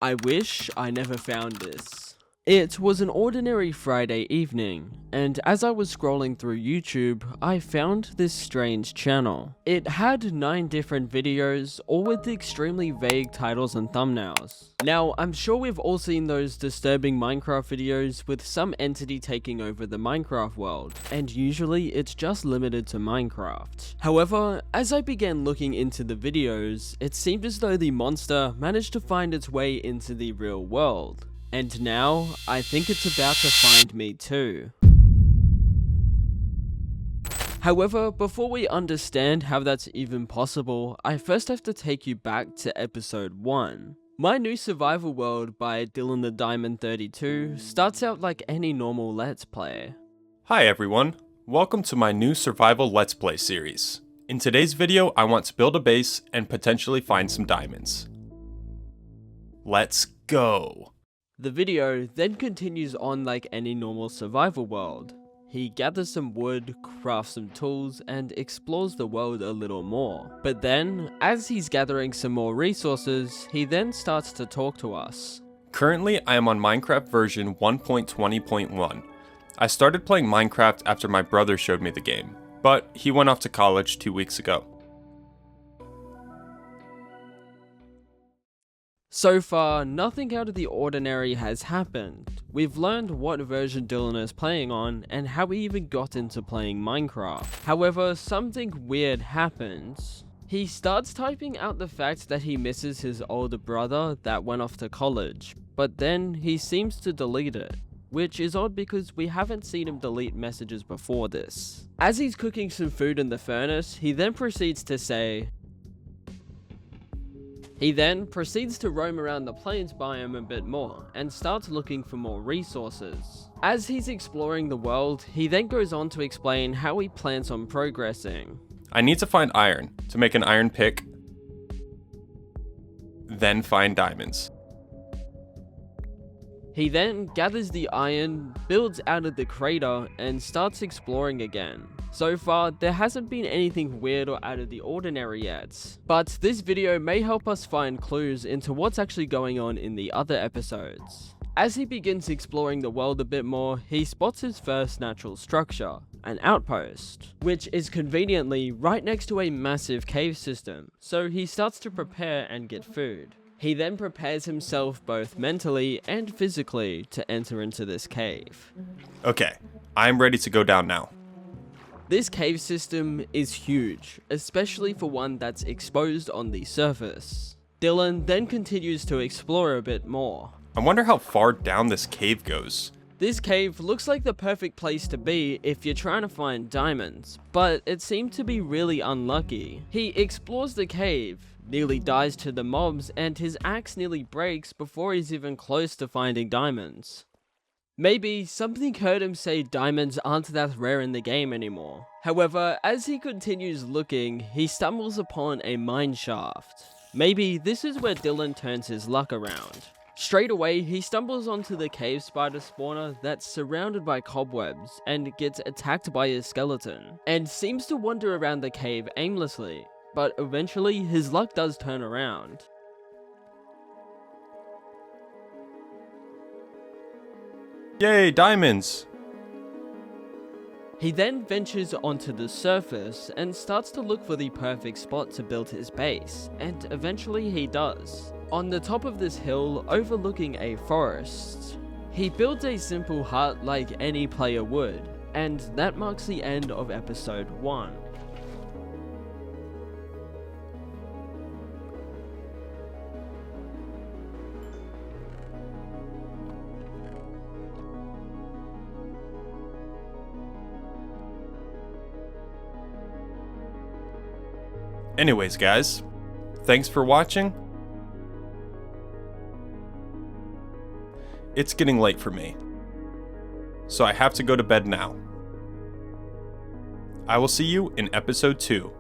I wish I never found this. It was an ordinary Friday evening, and as I was scrolling through YouTube, I found this strange channel. It had 9 different videos, all with extremely vague titles and thumbnails. Now, I'm sure we've all seen those disturbing Minecraft videos with some entity taking over the Minecraft world, and usually it's just limited to Minecraft. However, as I began looking into the videos, it seemed as though the monster managed to find its way into the real world. And now, I think it's about to find me too. However, before we understand how that's even possible, I first have to take you back to episode 1. My new survival world by Dylan the Diamond 32 starts out like any normal Let's Play. Hi everyone, welcome to my new survival Let's Play series. In today's video, I want to build a base and potentially find some diamonds. Let's go! The video then continues on like any normal survival world. He gathers some wood, crafts some tools, and explores the world a little more. But then, as he's gathering some more resources, he then starts to talk to us. Currently, I am on Minecraft version 1.20.1. I started playing Minecraft after my brother showed me the game, but he went off to college 2 weeks ago. So far, nothing out of the ordinary has happened. We've learned what version Dylan is playing on and how he even got into playing Minecraft. However, something weird happens. He starts typing out the fact that he misses his older brother that went off to college, but then he seems to delete it, which is odd because we haven't seen him delete messages before this. As he's cooking some food in the furnace, he then proceeds to say, He then proceeds to roam around the plains biome a bit more, and starts looking for more resources. As he's exploring the world, he then goes on to explain how he plans on progressing. I need to find iron to make an iron pick, then find diamonds. He then gathers the iron, builds out of the crater, and starts exploring again. So far, there hasn't been anything weird or out of the ordinary yet, but this video may help us find clues into what's actually going on in the other episodes. As he begins exploring the world a bit more, he spots his first natural structure, an outpost, which is conveniently right next to a massive cave system, so he starts to prepare and get food. He then prepares himself both mentally and physically to enter into this cave. Okay, I'm ready to go down now. This cave system is huge, especially for one that's exposed on the surface. Dylan then continues to explore a bit more. I wonder how far down this cave goes. This cave looks like the perfect place to be if you're trying to find diamonds, but it seemed to be really unlucky. He explores the cave, nearly dies to the mobs, and his axe nearly breaks before he's even close to finding diamonds. Maybe something heard him say diamonds aren't that rare in the game anymore. However, as he continues looking, he stumbles upon a mine shaft. Maybe this is where Dylan turns his luck around. Straight away, he stumbles onto the cave spider spawner that's surrounded by cobwebs and gets attacked by a skeleton, and seems to wander around the cave aimlessly, but eventually his luck does turn around. Yay, diamonds! He then ventures onto the surface and starts to look for the perfect spot to build his base, and eventually he does. On the top of this hill overlooking a forest, he builds a simple hut like any player would, and that marks the end of episode 1. Anyways guys, thanks for watching. It's getting late for me, so I have to go to bed now. I will see you in episode 2.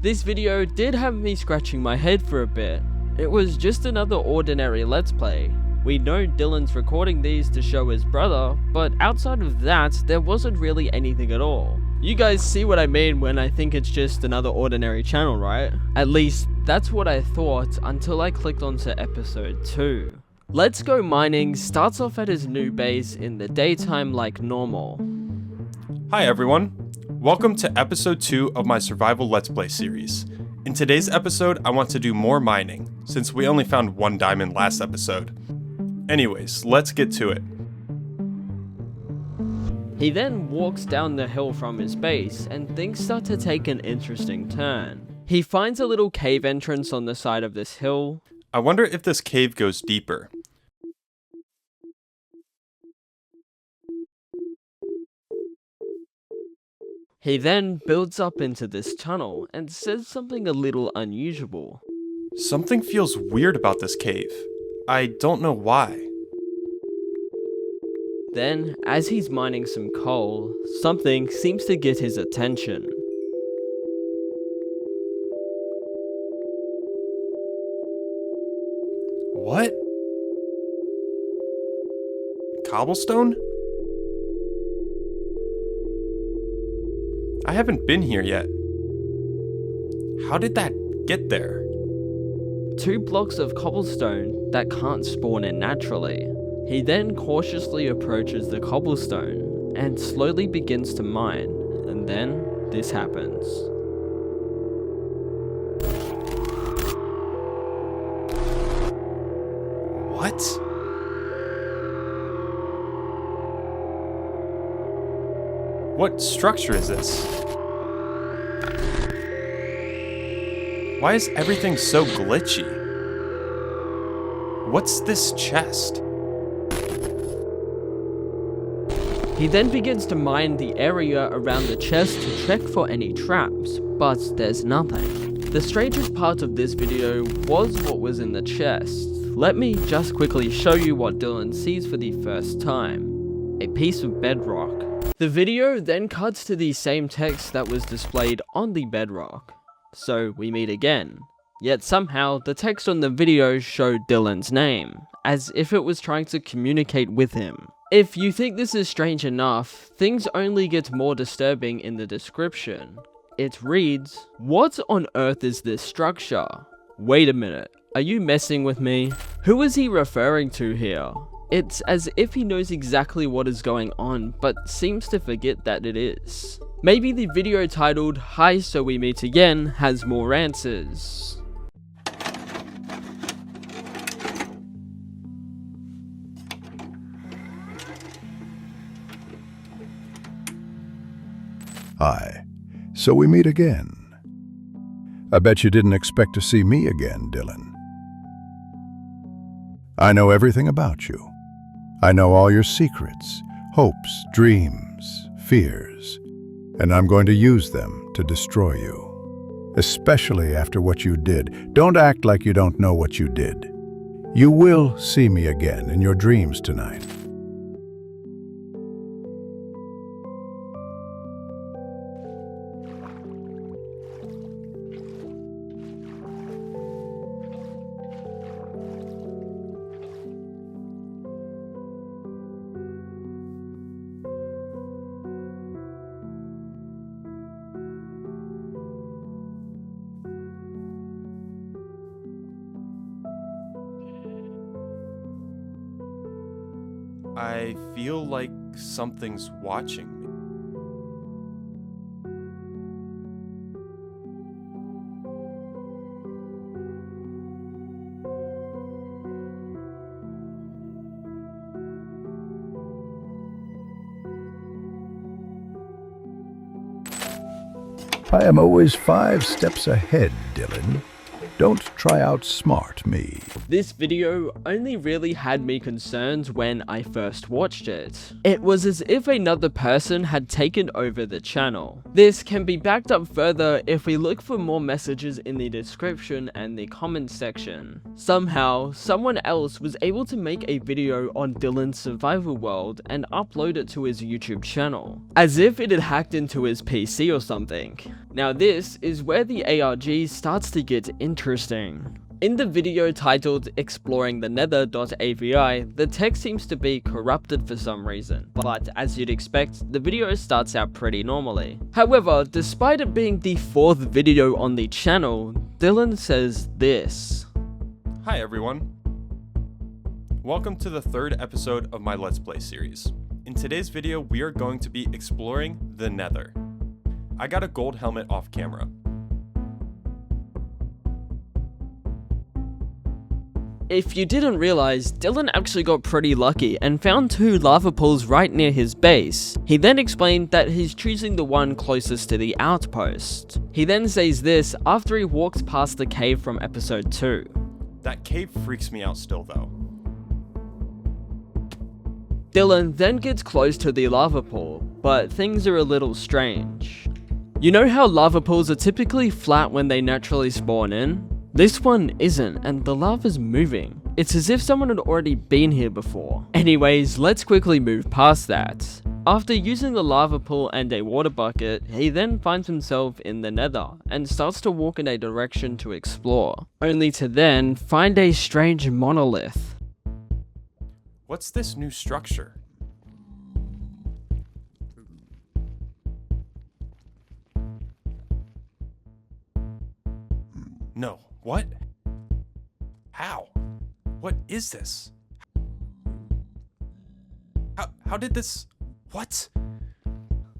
This video did have me scratching my head for a bit. It was just another ordinary Let's Play, We know Dylan's recording these to show his brother, but outside of that, there wasn't really anything at all. You guys see what I mean when I think it's just another ordinary channel, right? At least, that's what I thought until I clicked onto episode 2. Let's Go Mining starts off at his new base in the daytime like normal. Hi everyone, welcome to episode 2 of my survival let's play series. In today's episode, I want to do more mining, since we only found 1 diamond last episode. Anyways, let's get to it. He then walks down the hill from his base, and things start to take an interesting turn. He finds a little cave entrance on the side of this hill. I wonder if this cave goes deeper. He then builds up into this tunnel and says something a little unusual. Something feels weird about this cave. I don't know why. Then, as he's mining some coal, something seems to get his attention. What? Cobblestone? I haven't been here yet. How did that get there? 2 blocks of cobblestone that can't spawn in naturally. He then cautiously approaches the cobblestone and slowly begins to mine, and then this happens. What? What structure is this? Why is everything so glitchy? What's this chest? He then begins to mine the area around the chest to check for any traps, but there's nothing. The strangest part of this video was what was in the chest. Let me just quickly show you what Dylan sees for the first time. A piece of bedrock. The video then cuts to the same text that was displayed on the bedrock. So we meet again. Yet somehow the text on the video showed Dylan's name, as if it was trying to communicate with him. If you think this is strange enough, things only get more disturbing in the description. It reads, "What on earth is this structure? Wait a minute, are you messing with me? Who is he referring to here?" It's as if he knows exactly what is going on, but seems to forget that it is. Maybe the video titled, "Hi, so we meet again," has more answers. Hi, so we meet again. I bet you didn't expect to see me again, Dylan. I know everything about you. I know all your secrets, hopes, dreams, fears, and I'm going to use them to destroy you. Especially after what you did. Don't act like you don't know what you did. You will see me again in your dreams tonight. I feel like something's watching me. I am always 5 steps ahead, Dylan. Don't try outsmart me. This video only really had me concerned when I first watched it. It was as if another person had taken over the channel. This can be backed up further if we look for more messages in the description and the comments section. Somehow, someone else was able to make a video on Dylan's survival world and upload it to his YouTube channel, as if it had hacked into his PC or something. Now this is where the ARG starts to get interesting. In the video titled Exploring the Nether.avi, the text seems to be corrupted for some reason, but as you'd expect, the video starts out pretty normally. However, despite it being the 4th video on the channel, Dylan says this. Hi everyone. Welcome to the 3rd episode of my Let's Play series. In today's video, we are going to be exploring the Nether. I got a gold helmet off camera. If you didn't realize, Dylan actually got pretty lucky and found 2 lava pools right near his base. He then explained that he's choosing the one closest to the outpost. He then says this after he walks past the cave from episode 2. That cave freaks me out still though. Dylan then gets close to the lava pool, but things are a little strange. You know how lava pools are typically flat when they naturally spawn in? This one isn't, and the lava's moving. It's as if someone had already been here before. Anyways, let's quickly move past that. After using the lava pool and a water bucket, he then finds himself in the Nether, and starts to walk in a direction to explore, only to then find a strange monolith. What's this new structure? No. What? How? What is this? How did this... What?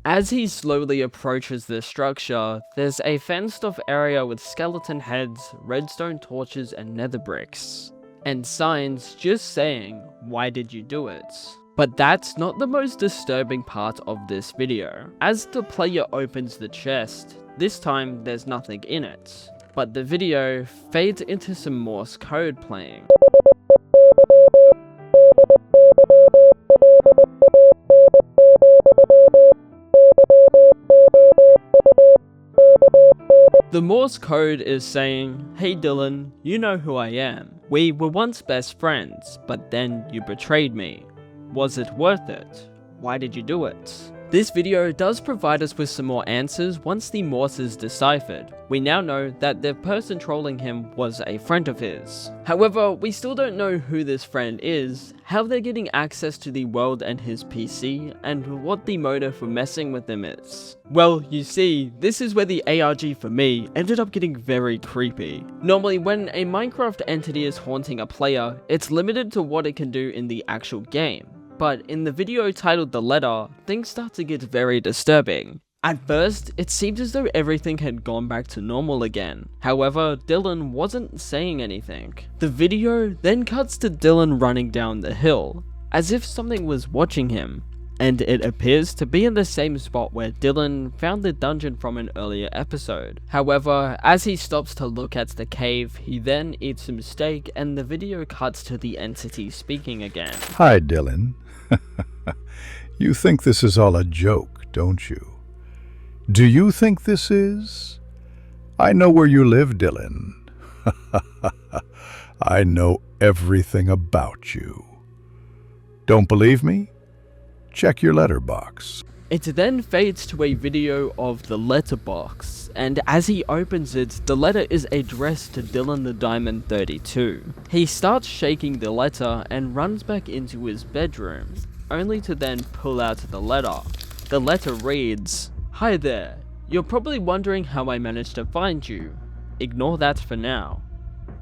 As he slowly approaches the structure, there's a fenced off area with skeleton heads, redstone torches and nether bricks. And signs just saying, "Why did you do it?" But that's not the most disturbing part of this video. As the player opens the chest, this time there's nothing in it. But the video fades into some Morse code playing. The Morse code is saying, "Hey Dylan, you know who I am. We were once best friends, but then you betrayed me. Was it worth it? Why did you do it?" This video does provide us with some more answers once the Morse is deciphered. We now know that the person trolling him was a friend of his. However, we still don't know who this friend is, how they're getting access to the world and his PC, and what the motive for messing with them is. Well, you see, this is where the ARG for me ended up getting very creepy. Normally, when a Minecraft entity is haunting a player, it's limited to what it can do in the actual game. But in the video titled The Letter, things start to get very disturbing. At first, it seemed as though everything had gone back to normal again. However, Dylan wasn't saying anything. The video then cuts to Dylan running down the hill, as if something was watching him. And it appears to be in the same spot where Dylan found the dungeon from an earlier episode. However, as he stops to look at the cave, he then eats some steak and the video cuts to the entity speaking again. Hi, Dylan. You think this is all a joke, don't you? Do you think this is? I know where you live, Dylan. I know everything about you. Don't believe me? Check your letterbox. It then fades to a video of the letterbox, and as he opens it, the letter is addressed to Dylan the Diamond 32. He starts shaking the letter and runs back into his bedroom, only to then pull out the letter. The letter reads, "Hi there, you're probably wondering how I managed to find you. Ignore that for now.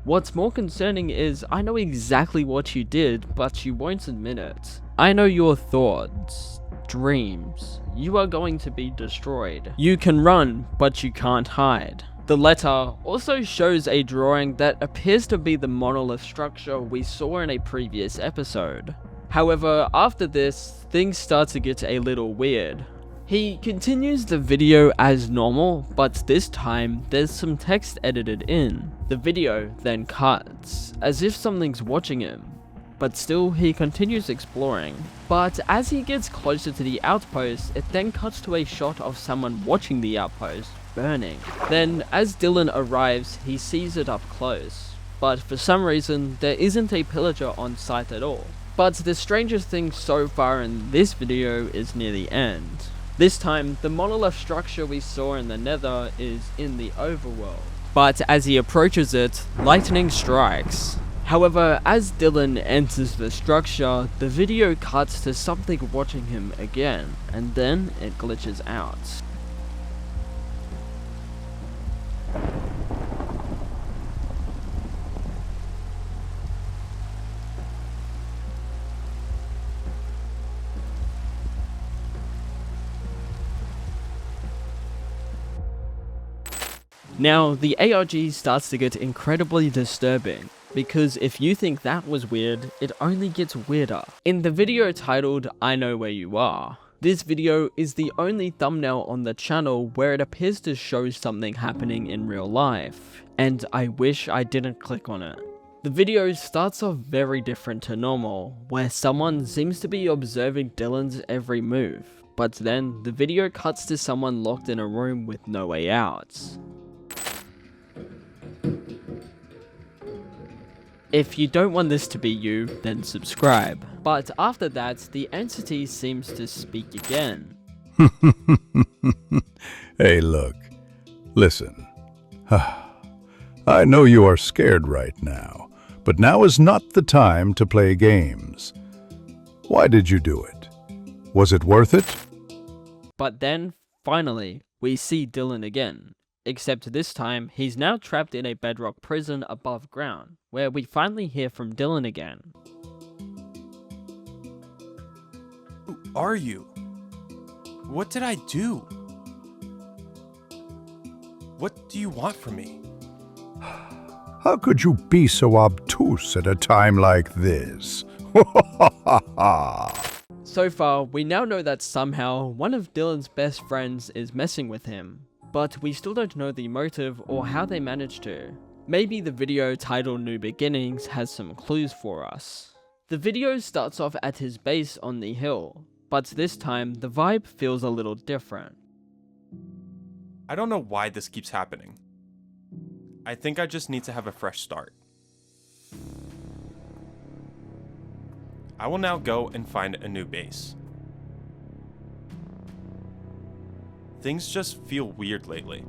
What's more concerning is I know exactly what you did, but you won't admit it. I know your thoughts, dreams. You are going to be destroyed. You can run, but you can't hide." The letter also shows a drawing that appears to be the monolith structure we saw in a previous episode. However, after this, things start to get a little weird. He continues the video as normal, but this time there's some text edited in. The video then cuts, as if something's watching him. But still, he continues exploring. But as he gets closer to the outpost, it then cuts to a shot of someone watching the outpost burning. Then, as Dylan arrives, he sees it up close. But for some reason, there isn't a pillager on site at all. But the strangest thing so far in this video is near the end. This time, the monolith structure we saw in the Nether is in the overworld. but as he approaches it, lightning strikes. However, as Dylan enters the structure, the video cuts to something watching him again, and then it glitches out. Now, the ARG starts to get incredibly disturbing, because if you think that was weird, it only gets weirder. In the video titled I Know Where You Are, this video is the only thumbnail on the channel where it appears to show something happening in real life, and I wish I didn't click on it. The video starts off very different to normal, where someone seems to be observing Dylan's every move, but then the video cuts to someone locked in a room with no way out. If you don't want this to be you, then subscribe. But after that, the entity seems to speak again. Hey, look. Listen. I know you are scared right now, but now is not the time to play games. Why did you do it? Was it worth it? But then, finally, we see Dylan again. Except this time, he's now trapped in a bedrock prison above ground, where we finally hear from Dylan again. Who are you? What did I do? What do you want from me? How could you be so obtuse at a time like this? So far, we now know that somehow one of Dylan's best friends is messing with him, but we still don't know the motive or how they managed to. Maybe the video titled New Beginnings has some clues for us. The video starts off at his base on the hill, but this time the vibe feels a little different. I don't know why this keeps happening. I think I just need to have a fresh start. I will now go and find a new base. Things just feel weird lately.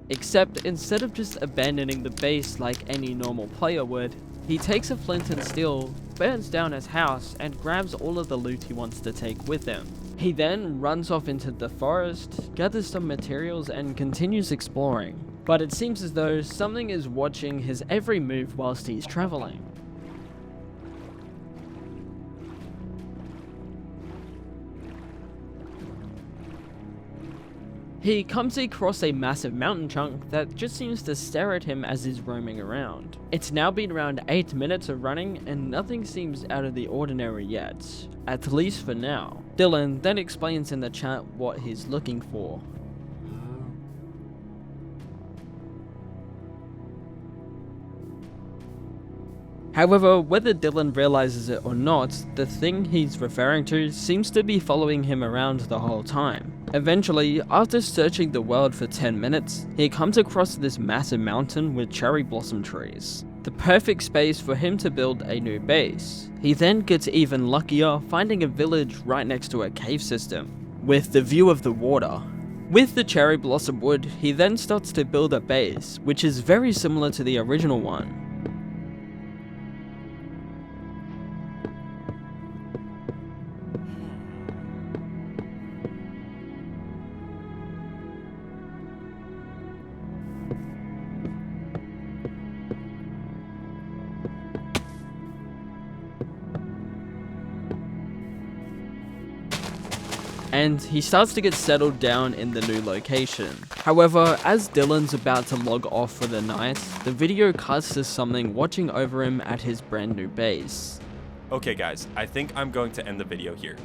Except instead of just abandoning the base like any normal player would, he takes a flint and steel, burns down his house, and grabs all of the loot he wants to take with him. He then runs off into the forest, gathers some materials, and continues exploring. But it seems as though something is watching his every move whilst he's traveling. He comes across a massive mountain chunk that just seems to stare at him as he's roaming around. It's now been around 8 minutes of running and nothing seems out of the ordinary yet, at least for now. Dylan then explains in the chat what he's looking for. However, whether Dylan realizes it or not, the thing he's referring to seems to be following him around the whole time. Eventually, after searching the world for 10 minutes, he comes across this massive mountain with cherry blossom trees. The perfect space for him to build a new base. He then gets even luckier, finding a village right next to a cave system, with the view of the water. With the cherry blossom wood, he then starts to build a base, which is very similar to the original one. And he starts to get settled down in the new location. However, as Dylan's about to log off for the night, the video cuts to something watching over him at his brand new base. Okay guys, I think I'm going to end the video here.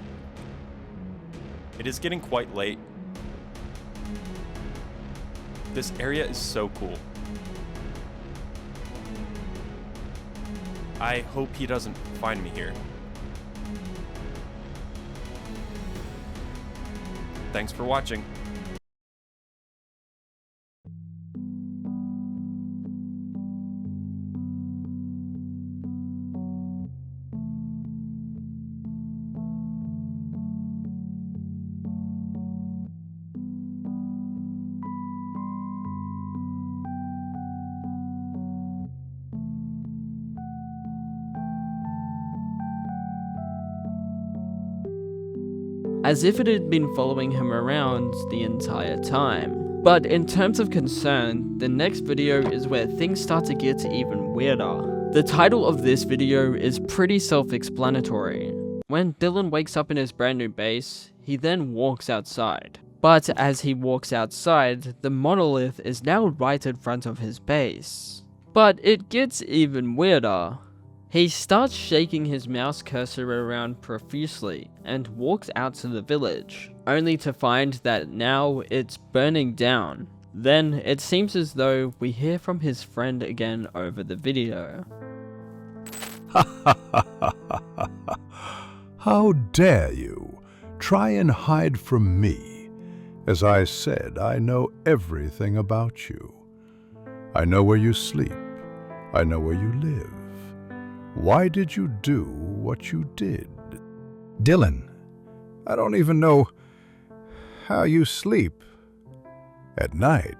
It is getting quite late. This area is so cool. I hope he doesn't find me here. Thanks for watching. as if it had been following him around the entire time. But in terms of concern, the next video is where things start to get even weirder. The title of this video is pretty self-explanatory. When Dylan wakes up in his brand new base, he then walks outside. But as he walks outside, the monolith is now right in front of his base. But it gets even weirder. He starts shaking his mouse cursor around profusely and walks out to the village, only to find that now it's burning down. Then it seems as though we hear from his friend again over the video. How dare you try and hide from me? As I said, I know everything about you. I know where you sleep. I know where you live. Why did you do what you did? Dylan, I don't even know how you sleep at night.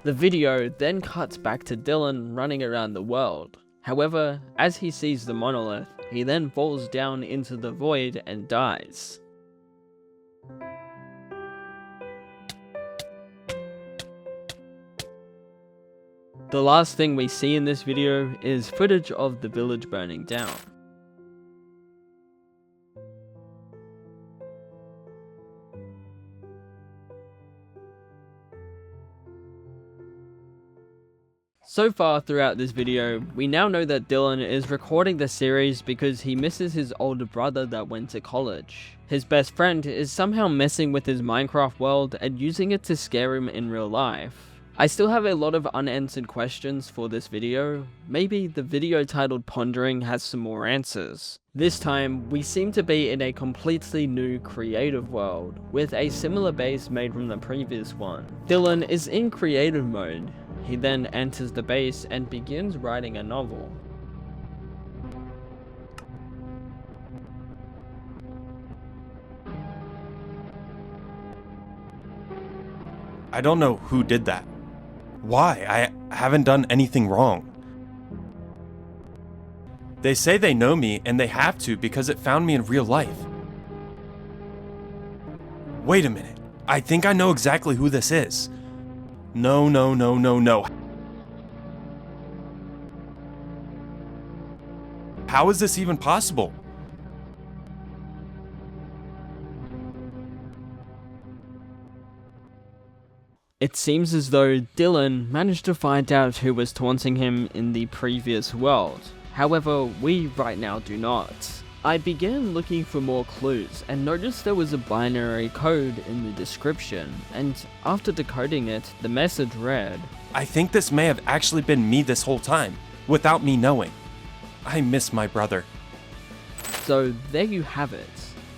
The video then cuts back to Dylan running around the world. However, as he sees the monolith, he then falls down into the void and dies. The last thing we see in this video is footage of the village burning down. So far throughout this video, we now know that Dylan is recording the series because he misses his older brother that went to college. His best friend is somehow messing with his Minecraft world and using it to scare him in real life. I still have a lot of unanswered questions for this video. Maybe the video titled Pondering has some more answers. This time, we seem to be in a completely new creative world, with a similar base made from the previous one. Dylan is in creative mode. He then enters the base and begins writing a novel. I don't know who did that. Why? I haven't done anything wrong. They say they know me, and they have to because it found me in real life. Wait a minute. I think I know exactly who this is. No. How is this even possible? It seems as though Dylan managed to find out who was taunting him in the previous world. However, we right now do not. I began looking for more clues and noticed there was a binary code in the description, and after decoding it, the message read, I think this may have actually been me this whole time, without me knowing. I miss my brother. So there you have it.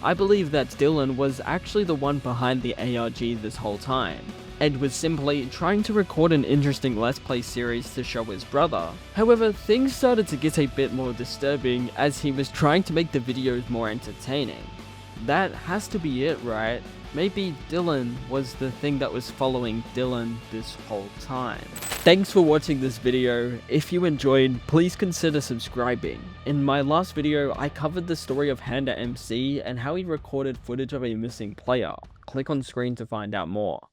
I believe that Dylan was actually the one behind the ARG this whole time, and was simply trying to record an interesting Let's Play series to show his brother. However, things started to get a bit more disturbing as he was trying to make the videos more entertaining. That has to be it, right? Maybe Dylan was the thing that was following Dylan this whole time. Thanks for watching this video. If you enjoyed, please consider subscribing. In my last video, I covered the story of Handa MC and how he recorded footage of a missing player. Click on screen to find out more.